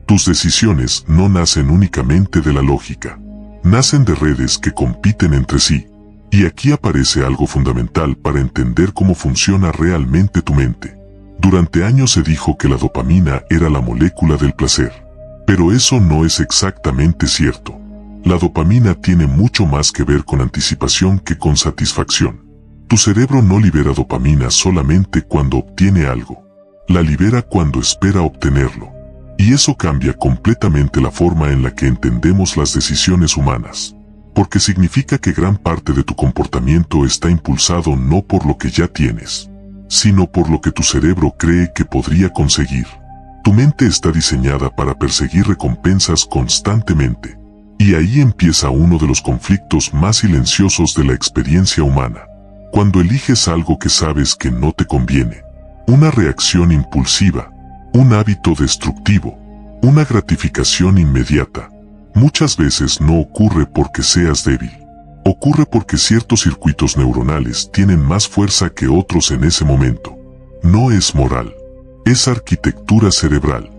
Tus decisiones no nacen únicamente de la lógica. Nacen de redes que compiten entre sí. Y aquí aparece algo fundamental para entender cómo funciona realmente tu mente. Durante años se dijo que la dopamina era la molécula del placer. Pero eso no es exactamente cierto. La dopamina tiene mucho más que ver con anticipación que con satisfacción. Tu cerebro no libera dopamina solamente cuando obtiene algo. La libera cuando espera obtenerlo. Y eso cambia completamente la forma en la que entendemos las decisiones humanas. Porque significa que gran parte de tu comportamiento está impulsado no por lo que ya tienes, sino por lo que tu cerebro cree que podría conseguir. Tu mente está diseñada para perseguir recompensas constantemente. Y ahí empieza uno de los conflictos más silenciosos de la experiencia humana. Cuando eliges algo que sabes que no te conviene, una reacción impulsiva, un hábito destructivo, una gratificación inmediata, muchas veces no ocurre porque seas débil. Ocurre porque ciertos circuitos neuronales tienen más fuerza que otros en ese momento. No es moral. Es arquitectura cerebral.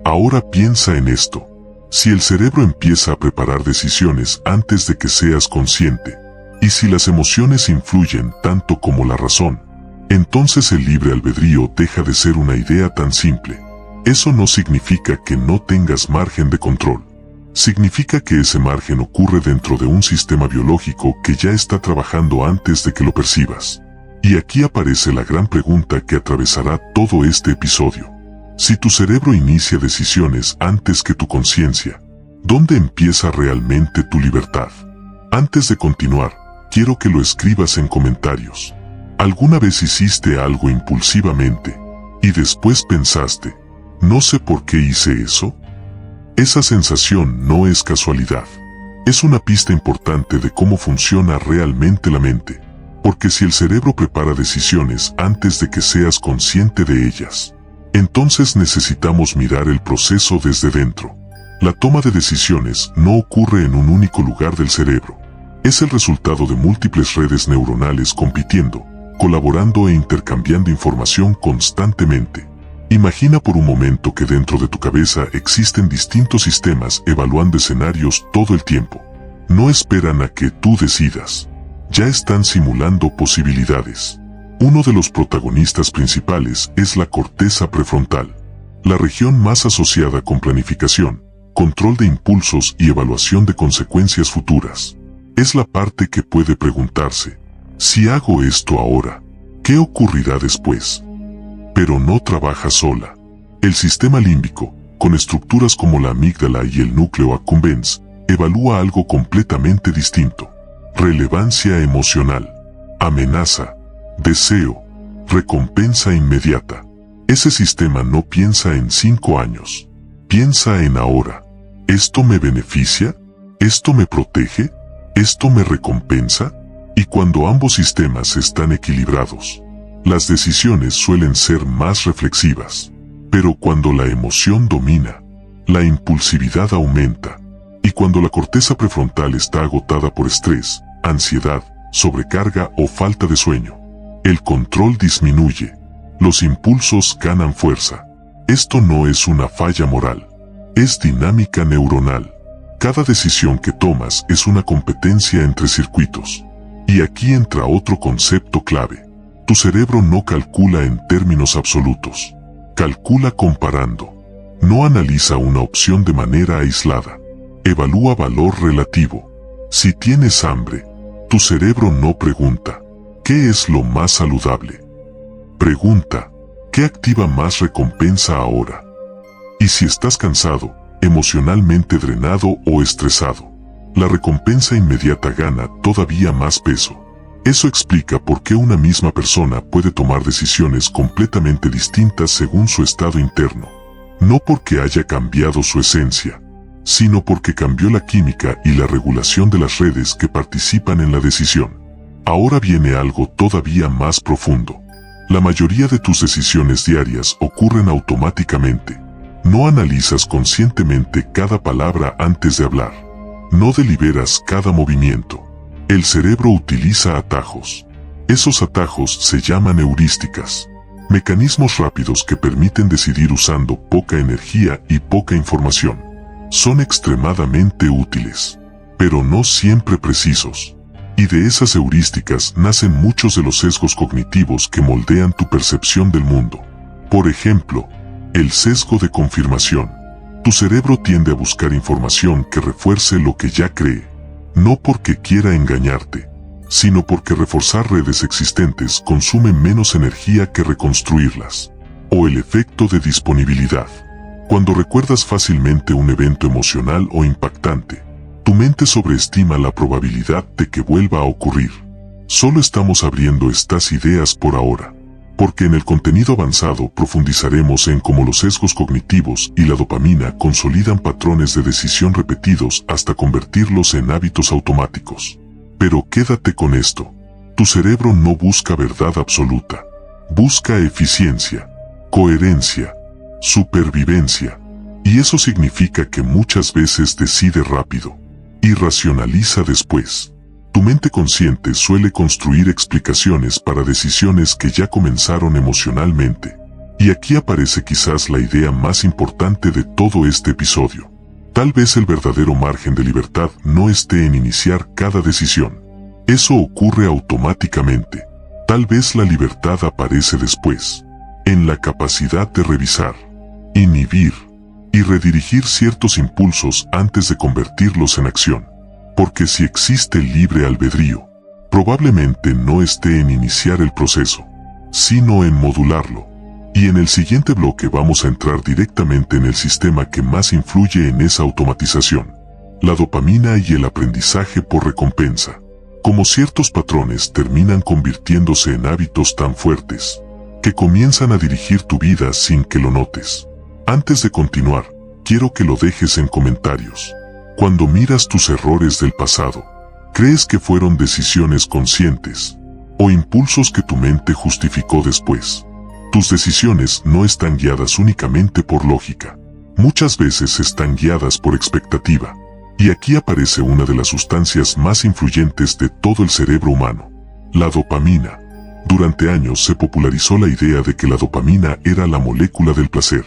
Ahora piensa en esto. Si el cerebro empieza a preparar decisiones antes de que seas consciente, y si las emociones influyen tanto como la razón, entonces el libre albedrío deja de ser una idea tan simple. Eso no significa que no tengas margen de control. Significa que ese margen ocurre dentro de un sistema biológico que ya está trabajando antes de que lo percibas. Y aquí aparece la gran pregunta que atravesará todo este episodio. Si tu cerebro inicia decisiones antes que tu conciencia, ¿dónde empieza realmente tu libertad? Antes de continuar, quiero que lo escribas en comentarios. ¿Alguna vez hiciste algo impulsivamente y después pensaste, no sé por qué hice eso? Esa sensación no es casualidad. Es una pista importante de cómo funciona realmente la mente. Porque si el cerebro prepara decisiones antes de que seas consciente de ellas, entonces necesitamos mirar el proceso desde dentro. La toma de decisiones no ocurre en un único lugar del cerebro. Es el resultado de múltiples redes neuronales compitiendo, colaborando e intercambiando información constantemente. Imagina por un momento que dentro de tu cabeza existen distintos sistemas evaluando escenarios todo el tiempo. No esperan a que tú decidas. Ya están simulando posibilidades. Uno de los protagonistas principales es la corteza prefrontal, la región más asociada con planificación, control de impulsos y evaluación de consecuencias futuras. Es la parte que puede preguntarse, si hago esto ahora, ¿qué ocurrirá después? Pero no trabaja sola. El sistema límbico, con estructuras como la amígdala y el núcleo accumbens, evalúa algo completamente distinto. Relevancia emocional, amenaza, deseo, recompensa inmediata. Ese sistema no piensa en 5 años. Piensa en ahora. ¿Esto me beneficia? ¿Esto me protege? ¿Esto me recompensa? Y cuando ambos sistemas están equilibrados, las decisiones suelen ser más reflexivas. Pero cuando la emoción domina, la impulsividad aumenta. Y cuando la corteza prefrontal está agotada por estrés, ansiedad, sobrecarga o falta de sueño, el control disminuye. Los impulsos ganan fuerza. Esto no es una falla moral. Es dinámica neuronal. Cada decisión que tomas es una competencia entre circuitos. Y aquí entra otro concepto clave. Tu cerebro no calcula en términos absolutos. Calcula comparando. No analiza una opción de manera aislada. Evalúa valor relativo. Si tienes hambre, tu cerebro no pregunta, ¿qué es lo más saludable? Pregunta, ¿qué activa más recompensa ahora? Y si estás cansado, emocionalmente drenado o estresado, la recompensa inmediata gana todavía más peso. Eso explica por qué una misma persona puede tomar decisiones completamente distintas según su estado interno. No porque haya cambiado su esencia, sino porque cambió la química y la regulación de las redes que participan en la decisión. Ahora viene algo todavía más profundo. La mayoría de tus decisiones diarias ocurren automáticamente. No analizas conscientemente cada palabra antes de hablar. No deliberas cada movimiento. El cerebro utiliza atajos. Esos atajos se llaman heurísticas. Mecanismos rápidos que permiten decidir usando poca energía y poca información. Son extremadamente útiles, pero no siempre precisos. Y de esas heurísticas nacen muchos de los sesgos cognitivos que moldean tu percepción del mundo. Por ejemplo, el sesgo de confirmación. Tu cerebro tiende a buscar información que refuerce lo que ya cree, no porque quiera engañarte, sino porque reforzar redes existentes consume menos energía que reconstruirlas. O el efecto de disponibilidad. Cuando recuerdas fácilmente un evento emocional o impactante, tu mente sobreestima la probabilidad de que vuelva a ocurrir. Solo estamos abriendo estas ideas por ahora, porque en el contenido avanzado profundizaremos en cómo los sesgos cognitivos y la dopamina consolidan patrones de decisión repetidos hasta convertirlos en hábitos automáticos. Pero quédate con esto. Tu cerebro no busca verdad absoluta. Busca eficiencia, coherencia, supervivencia. Y eso significa que muchas veces decide rápido y racionaliza después. Tu mente consciente suele construir explicaciones para decisiones que ya comenzaron emocionalmente. Y aquí aparece quizás la idea más importante de todo este episodio. Tal vez el verdadero margen de libertad no esté en iniciar cada decisión. Eso ocurre automáticamente. Tal vez la libertad aparece después, en la capacidad de revisar, inhibir y redirigir ciertos impulsos antes de convertirlos en acción. Porque si existe libre albedrío, probablemente no esté en iniciar el proceso, sino en modularlo. Y en el siguiente bloque vamos a entrar directamente en el sistema que más influye en esa automatización: la dopamina y el aprendizaje por recompensa. Como ciertos patrones terminan convirtiéndose en hábitos tan fuertes, que comienzan a dirigir tu vida sin que lo notes. Antes de continuar, quiero que lo dejes en comentarios. Cuando miras tus errores del pasado, ¿crees que fueron decisiones conscientes o impulsos que tu mente justificó después? Tus decisiones no están guiadas únicamente por lógica. Muchas veces están guiadas por expectativa. Y aquí aparece una de las sustancias más influyentes de todo el cerebro humano: la dopamina. Durante años se popularizó la idea de que la dopamina era la molécula del placer.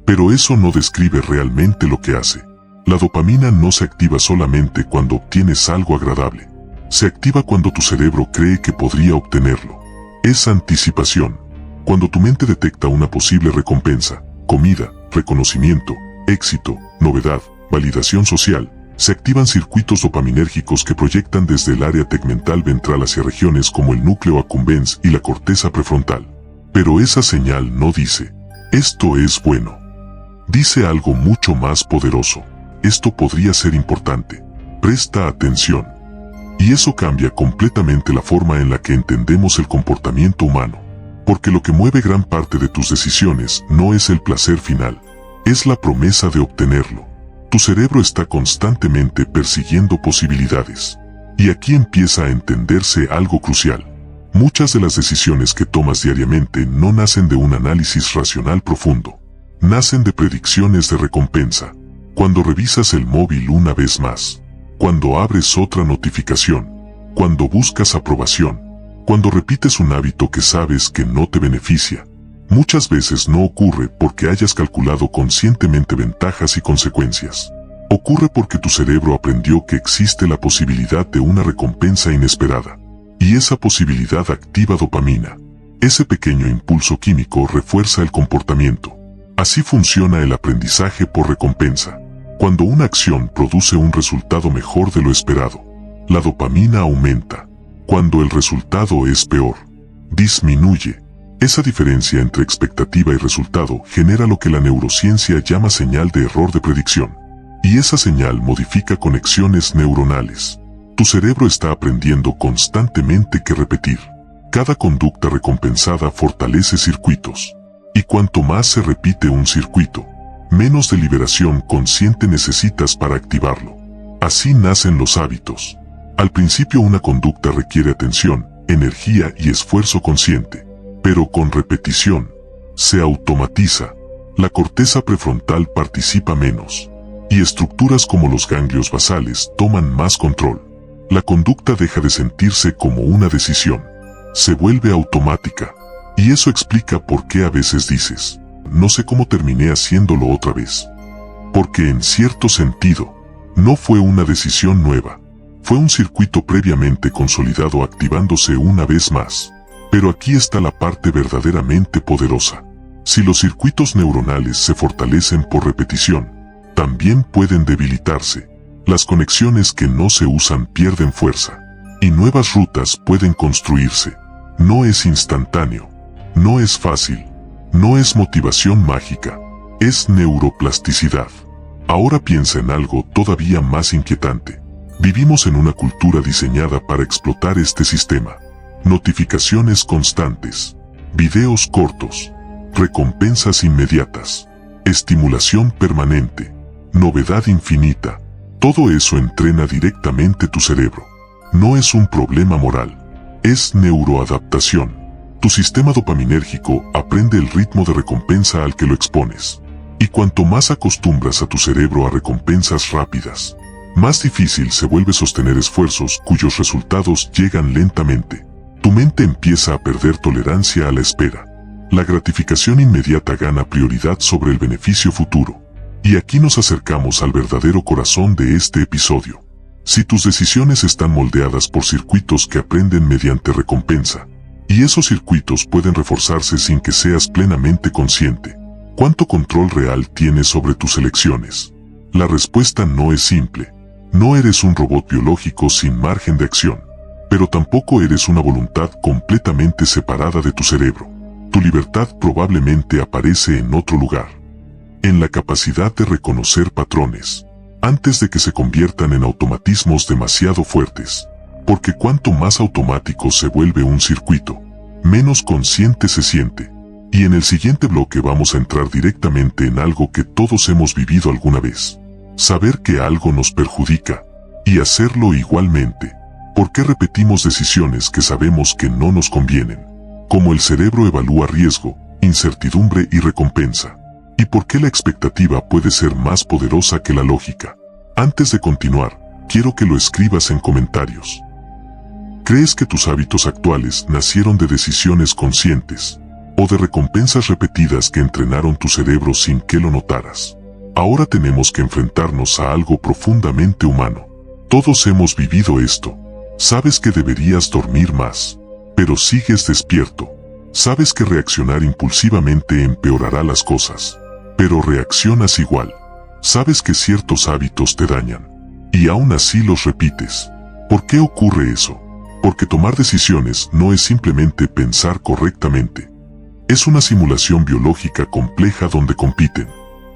Pero eso no describe realmente lo que hace. La dopamina no se activa solamente cuando obtienes algo agradable. Se activa cuando tu cerebro cree que podría obtenerlo. Es anticipación. Cuando tu mente detecta una posible recompensa, comida, reconocimiento, éxito, novedad, validación social, se activan circuitos dopaminérgicos que proyectan desde el área tegmental ventral hacia regiones como el núcleo accumbens y la corteza prefrontal. Pero esa señal no dice: esto es bueno. Dice algo mucho más poderoso: esto podría ser importante. Presta atención. Y eso cambia completamente la forma en la que entendemos el comportamiento humano. Porque lo que mueve gran parte de tus decisiones no es el placer final, es la promesa de obtenerlo. Tu cerebro está constantemente persiguiendo posibilidades. Y aquí empieza a entenderse algo crucial. Muchas de las decisiones que tomas diariamente no nacen de un análisis racional profundo. Nacen de predicciones de recompensa. Cuando revisas el móvil una vez más. Cuando abres otra notificación. Cuando buscas aprobación. Cuando repites un hábito que sabes que no te beneficia. Muchas veces no ocurre porque hayas calculado conscientemente ventajas y consecuencias. Ocurre porque tu cerebro aprendió que existe la posibilidad de una recompensa inesperada. Y esa posibilidad activa dopamina. Ese pequeño impulso químico refuerza el comportamiento. Así funciona el aprendizaje por recompensa. Cuando una acción produce un resultado mejor de lo esperado, la dopamina aumenta. Cuando el resultado es peor, disminuye. Esa diferencia entre expectativa y resultado genera lo que la neurociencia llama señal de error de predicción. Y esa señal modifica conexiones neuronales. Tu cerebro está aprendiendo constantemente qué repetir. Cada conducta recompensada fortalece circuitos. Y cuanto más se repite un circuito, menos deliberación consciente necesitas para activarlo. Así nacen los hábitos. Al principio una conducta requiere atención, energía y esfuerzo consciente. Pero con repetición, se automatiza. La corteza prefrontal participa menos. Y estructuras como los ganglios basales toman más control. La conducta deja de sentirse como una decisión. Se vuelve automática. Y eso explica por qué a veces dices, no sé cómo terminé haciéndolo otra vez. Porque en cierto sentido, no fue una decisión nueva. Fue un circuito previamente consolidado activándose una vez más. Pero aquí está la parte verdaderamente poderosa. Si los circuitos neuronales se fortalecen por repetición, también pueden debilitarse. Las conexiones que no se usan pierden fuerza. Y nuevas rutas pueden construirse. No es instantáneo. No es fácil. No es motivación mágica. Es neuroplasticidad. Ahora piensa en algo todavía más inquietante. Vivimos en una cultura diseñada para explotar este sistema. Notificaciones constantes, videos cortos, recompensas inmediatas, estimulación permanente, novedad infinita. Todo eso entrena directamente tu cerebro. No es un problema moral, es neuroadaptación. Tu sistema dopaminérgico aprende el ritmo de recompensa al que lo expones. Y cuanto más acostumbras a tu cerebro a recompensas rápidas, más difícil se vuelve sostener esfuerzos cuyos resultados llegan lentamente. Tu mente empieza a perder tolerancia a la espera. La gratificación inmediata gana prioridad sobre el beneficio futuro. Y aquí nos acercamos al verdadero corazón de este episodio. Si tus decisiones están moldeadas por circuitos que aprenden mediante recompensa, y esos circuitos pueden reforzarse sin que seas plenamente consciente, ¿cuánto control real tienes sobre tus elecciones? La respuesta no es simple. No eres un robot biológico sin margen de acción, pero tampoco eres una voluntad completamente separada de tu cerebro. Tu libertad probablemente aparece en otro lugar. En la capacidad de reconocer patrones, antes de que se conviertan en automatismos demasiado fuertes. Porque cuanto más automático se vuelve un circuito, menos consciente se siente. Y en el siguiente bloque vamos a entrar directamente en algo que todos hemos vivido alguna vez. Saber que algo nos perjudica, y hacerlo igualmente. ¿Por qué repetimos decisiones que sabemos que no nos convienen? Cómo el cerebro evalúa riesgo, incertidumbre y recompensa. ¿Y por qué la expectativa puede ser más poderosa que la lógica? Antes de continuar, quiero que lo escribas en comentarios. ¿Crees que tus hábitos actuales nacieron de decisiones conscientes, o de recompensas repetidas que entrenaron tu cerebro sin que lo notaras? Ahora tenemos que enfrentarnos a algo profundamente humano. Todos hemos vivido esto. Sabes que deberías dormir más, pero sigues despierto. Sabes que reaccionar impulsivamente empeorará las cosas, pero reaccionas igual. Sabes que ciertos hábitos te dañan, y aún así los repites. ¿Por qué ocurre eso? Porque tomar decisiones no es simplemente pensar correctamente. Es una simulación biológica compleja donde compiten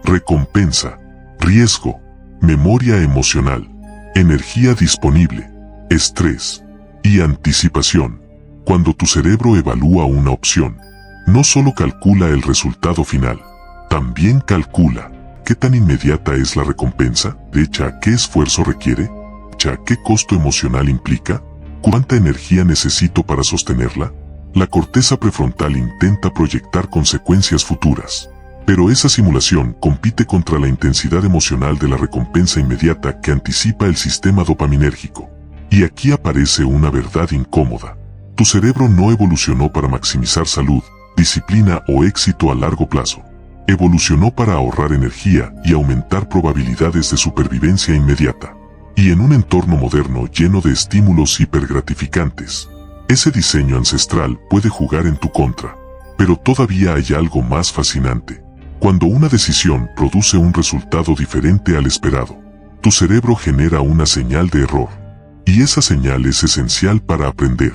recompensa, riesgo, memoria emocional, energía disponible, estrés y anticipación. Cuando tu cerebro evalúa una opción, no solo calcula el resultado final, también calcula qué tan inmediata es la recompensa, qué esfuerzo requiere, qué costo emocional implica, cuánta energía necesito para sostenerla. La corteza prefrontal intenta proyectar consecuencias futuras, pero esa simulación compite contra la intensidad emocional de la recompensa inmediata que anticipa el sistema dopaminérgico. Y aquí aparece una verdad incómoda. Tu cerebro no evolucionó para maximizar salud, disciplina o éxito a largo plazo. Evolucionó para ahorrar energía y aumentar probabilidades de supervivencia inmediata. Y en un entorno moderno lleno de estímulos hipergratificantes, ese diseño ancestral puede jugar en tu contra. Pero todavía hay algo más fascinante. Cuando una decisión produce un resultado diferente al esperado, tu cerebro genera una señal de error. Y esa señal es esencial para aprender.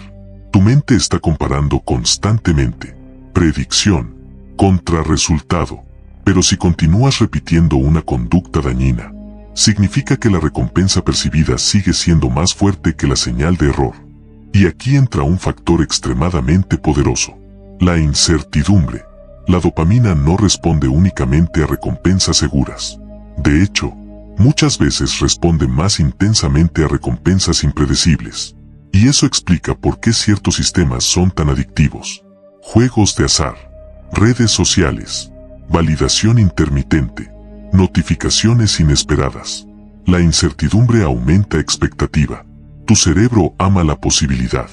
Tu mente está comparando constantemente predicción contra resultado. Pero si continúas repitiendo una conducta dañina, significa que la recompensa percibida sigue siendo más fuerte que la señal de error. Y aquí entra un factor extremadamente poderoso: la incertidumbre. La dopamina no responde únicamente a recompensas seguras. De hecho, muchas veces responde más intensamente a recompensas impredecibles. Y eso explica por qué ciertos sistemas son tan adictivos. Juegos de azar, redes sociales, validación intermitente, notificaciones inesperadas. La incertidumbre aumenta expectativa. Tu cerebro ama la posibilidad.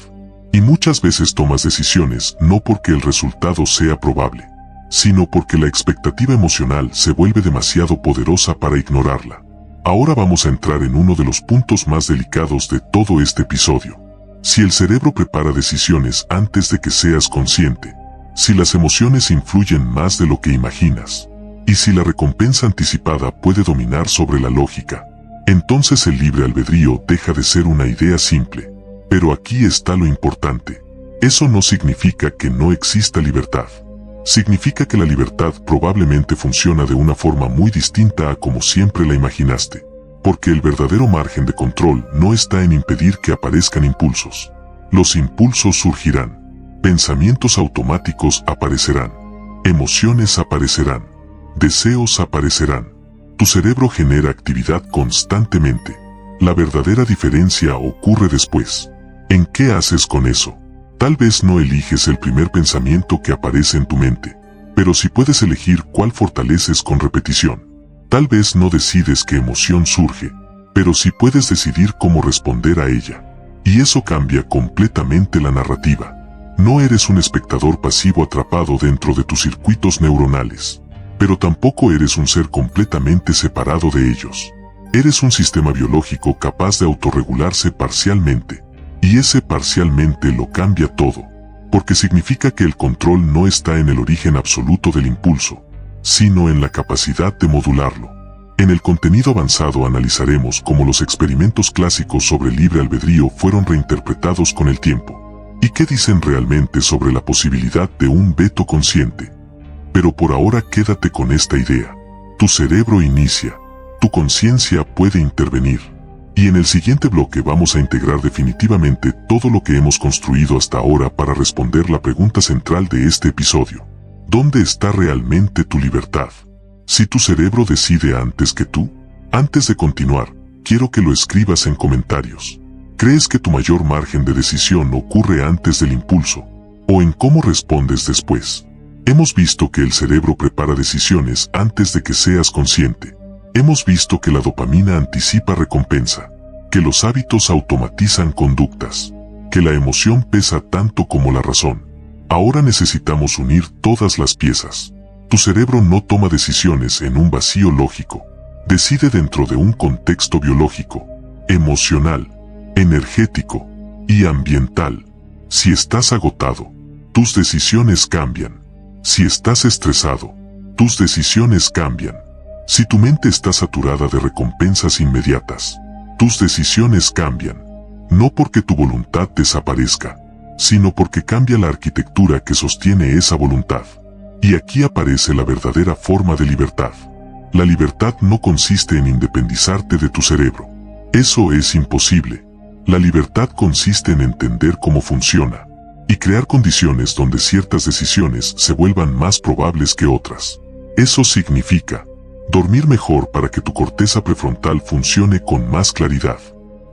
Y muchas veces tomas decisiones no porque el resultado sea probable, sino porque la expectativa emocional se vuelve demasiado poderosa para ignorarla. Ahora vamos a entrar en uno de los puntos más delicados de todo este episodio. Si el cerebro prepara decisiones antes de que seas consciente, si las emociones influyen más de lo que imaginas, y si la recompensa anticipada puede dominar sobre la lógica, entonces el libre albedrío deja de ser una idea simple. Pero aquí está lo importante. Eso no significa que no exista libertad. Significa que la libertad probablemente funciona de una forma muy distinta a como siempre la imaginaste, porque el verdadero margen de control no está en impedir que aparezcan impulsos. Los impulsos surgirán. Pensamientos automáticos aparecerán. Emociones aparecerán. Deseos aparecerán. Tu cerebro genera actividad constantemente. La verdadera diferencia ocurre después. ¿En qué haces con eso? Tal vez no eliges el primer pensamiento que aparece en tu mente, pero sí puedes elegir cuál fortaleces con repetición. Tal vez no decides qué emoción surge, pero sí puedes decidir cómo responder a ella. Y eso cambia completamente la narrativa. No eres un espectador pasivo atrapado dentro de tus circuitos neuronales, pero tampoco eres un ser completamente separado de ellos. Eres un sistema biológico capaz de autorregularse parcialmente. Y ese parcialmente lo cambia todo, porque significa que el control no está en el origen absoluto del impulso, sino en la capacidad de modularlo. En el contenido avanzado analizaremos cómo los experimentos clásicos sobre libre albedrío fueron reinterpretados con el tiempo, y qué dicen realmente sobre la posibilidad de un veto consciente. Pero por ahora quédate con esta idea. Tu cerebro inicia, tu conciencia puede intervenir. Y en el siguiente bloque vamos a integrar definitivamente todo lo que hemos construido hasta ahora para responder la pregunta central de este episodio. ¿Dónde está realmente tu libertad? Si tu cerebro decide antes que tú. Antes de continuar, quiero que lo escribas en comentarios. ¿Crees que tu mayor margen de decisión ocurre antes del impulso? ¿O en cómo respondes después? Hemos visto que el cerebro prepara decisiones antes de que seas consciente. Hemos visto que la dopamina anticipa recompensa, que los hábitos automatizan conductas, que la emoción pesa tanto como la razón. Ahora necesitamos unir todas las piezas. Tu cerebro no toma decisiones en un vacío lógico. Decide dentro de un contexto biológico, emocional, energético y ambiental. Si estás agotado, tus decisiones cambian. Si estás estresado, tus decisiones cambian. Si tu mente está saturada de recompensas inmediatas, tus decisiones cambian, no porque tu voluntad desaparezca, sino porque cambia la arquitectura que sostiene esa voluntad. Y aquí aparece la verdadera forma de libertad. La libertad no consiste en independizarte de tu cerebro. Eso es imposible. La libertad consiste en entender cómo funciona, y crear condiciones donde ciertas decisiones se vuelvan más probables que otras. Eso significa dormir mejor para que tu corteza prefrontal funcione con más claridad.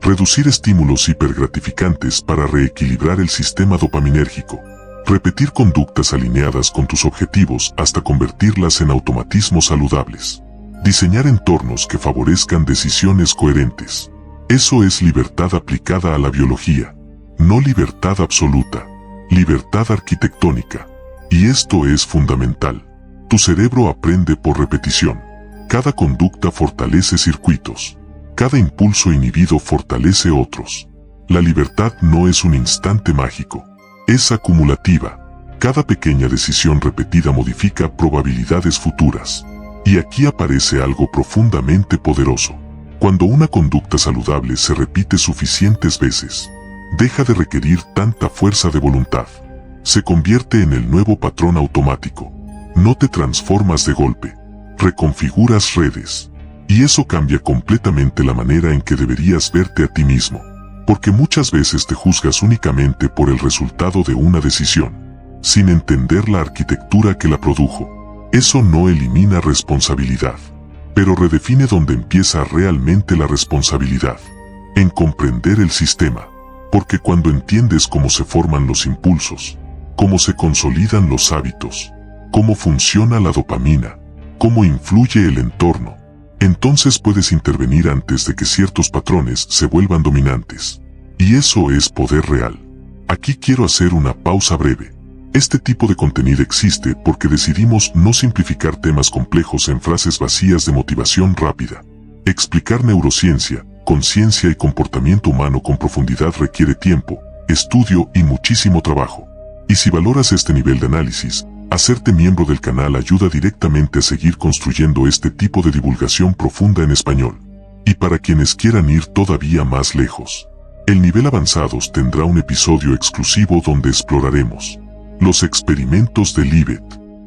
Reducir estímulos hipergratificantes para reequilibrar el sistema dopaminérgico. Repetir conductas alineadas con tus objetivos hasta convertirlas en automatismos saludables. Diseñar entornos que favorezcan decisiones coherentes. Eso es libertad aplicada a la biología. No libertad absoluta. Libertad arquitectónica. Y esto es fundamental. Tu cerebro aprende por repetición. Cada conducta fortalece circuitos. Cada impulso inhibido fortalece otros. La libertad no es un instante mágico. Es acumulativa. Cada pequeña decisión repetida modifica probabilidades futuras. Y aquí aparece algo profundamente poderoso. Cuando una conducta saludable se repite suficientes veces, deja de requerir tanta fuerza de voluntad. Se convierte en el nuevo patrón automático. No te transformas de golpe. Reconfiguras redes. Y eso cambia completamente la manera en que deberías verte a ti mismo. Porque muchas veces te juzgas únicamente por el resultado de una decisión, sin entender la arquitectura que la produjo. Eso no elimina responsabilidad, pero redefine dónde empieza realmente la responsabilidad. En comprender el sistema. Porque cuando entiendes cómo se forman los impulsos, cómo se consolidan los hábitos, cómo funciona la dopamina, cómo influye el entorno, entonces puedes intervenir antes de que ciertos patrones se vuelvan dominantes. Y eso es poder real. Aquí quiero hacer una pausa breve. Este tipo de contenido existe porque decidimos no simplificar temas complejos en frases vacías de motivación rápida. Explicar neurociencia, conciencia y comportamiento humano con profundidad requiere tiempo, estudio y muchísimo trabajo. Y si valoras este nivel de análisis, hacerte miembro del canal ayuda directamente a seguir construyendo este tipo de divulgación profunda en español. Y para quienes quieran ir todavía más lejos, el nivel avanzados tendrá un episodio exclusivo donde exploraremos los experimentos de Libet,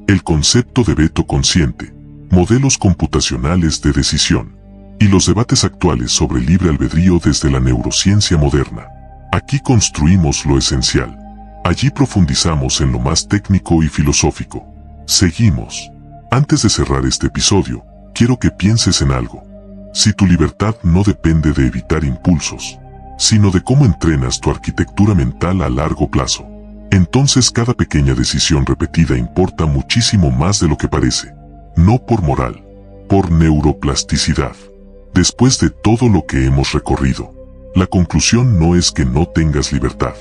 el concepto de veto consciente, modelos computacionales de decisión, y los debates actuales sobre libre albedrío desde la neurociencia moderna. Aquí construimos lo esencial. Allí profundizamos en lo más técnico y filosófico. Seguimos. Antes de cerrar este episodio, quiero que pienses en algo. Si tu libertad no depende de evitar impulsos, sino de cómo entrenas tu arquitectura mental a largo plazo, entonces cada pequeña decisión repetida importa muchísimo más de lo que parece. No por moral, por neuroplasticidad. Después de todo lo que hemos recorrido, la conclusión no es que no tengas libertad.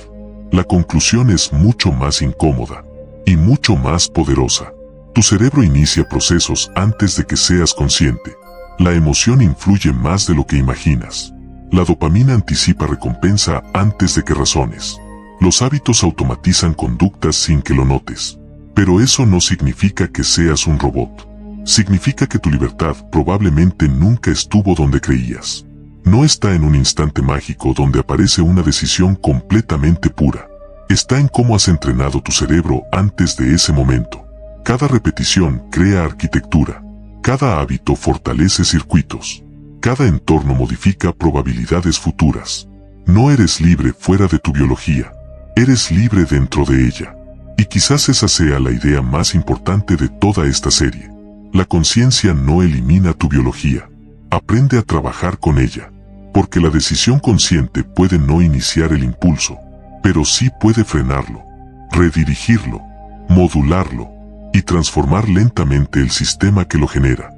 La conclusión es mucho más incómoda y mucho más poderosa. Tu cerebro inicia procesos antes de que seas consciente. La emoción influye más de lo que imaginas. La dopamina anticipa recompensa antes de que razones. Los hábitos automatizan conductas sin que lo notes. Pero eso no significa que seas un robot. Significa que tu libertad probablemente nunca estuvo donde creías. No está en un instante mágico donde aparece una decisión completamente pura. Está en cómo has entrenado tu cerebro antes de ese momento. Cada repetición crea arquitectura. Cada hábito fortalece circuitos. Cada entorno modifica probabilidades futuras. No eres libre fuera de tu biología. Eres libre dentro de ella. Y quizás esa sea la idea más importante de toda esta serie. La conciencia no elimina tu biología. Aprende a trabajar con ella. Porque la decisión consciente puede no iniciar el impulso, pero sí puede frenarlo, redirigirlo, modularlo y transformar lentamente el sistema que lo genera.